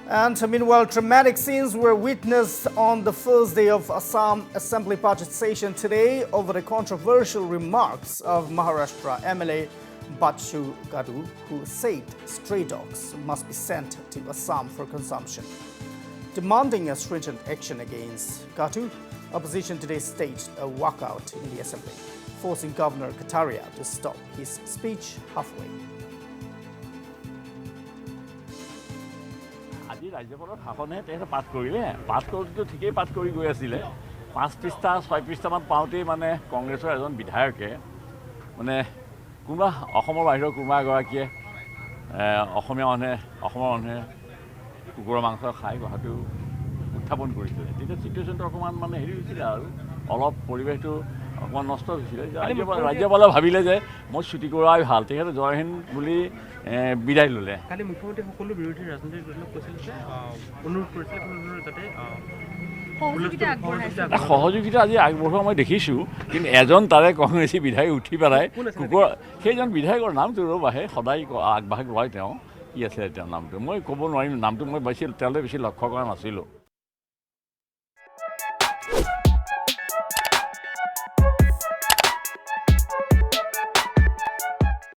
And meanwhile, dramatic scenes were witnessed on the first day of Assam Assembly Budget Session today over the controversial remarks of Maharashtra MLA Bachchu Kadu, who said stray dogs must be sent to Assam for consumption. Demanding a stringent action against Kadu, opposition today staged a walkout in the assembly, forcing Governor Kataria to stop his speech halfway. আজি ৰাজ্যপালৰ ভাষণে তেখেতে পাঠ কৰিলে পাঠ কৰোঁতে ঠিকেই পাঠ কৰি গৈ আছিলে 5 পৃষ্ঠা 6 পৃষ্ঠামান পাওঁতেই মানে কংগ্ৰেছৰ এজন বিধায়কে মানে কোনোবা অসমৰ বাহিৰৰ কোনোবা এগৰাকীয়ে অসমীয়া মানুহে কুকুৰৰ মাংস খাই কথাটো উত্থাপন কৰিছিলে তেতিয়া চিটুৱেশ্যনটো অকণমান মানে হেৰি হৈছিলে আৰু অলপ পৰিৱেশটো অকণমান নষ্ট হৈছিলে ৰাজ্যপালে ভাবিলে যে মই ছুটি কৰাই ভাল তেখেতে জয় হিন্দ বুলি বিদায় ল'লে কালি মুখ্যমন্ত্ৰী সকলো বিৰোধী ৰাজনৈতিক দলক কৈছিল যে অনুৰোধ কৰিছিল যাতে সহযোগিতা আজি আগবঢ়োৱা মই দেখিছোঁ কিন্তু এজন তাৰে কংগ্ৰেছী বিধায়ক উঠি পেলাই কুকুৰ সেইজন বিধায়কৰ নামটো ৰ'বাহে সদায় আগবাঢ়ি লয় তেওঁ কি আছে তেওঁৰ নামটো মই ক'ব নোৱাৰিম নামটো মই তেওঁলোকে বেছি লক্ষ্য কৰা নাছিলোঁ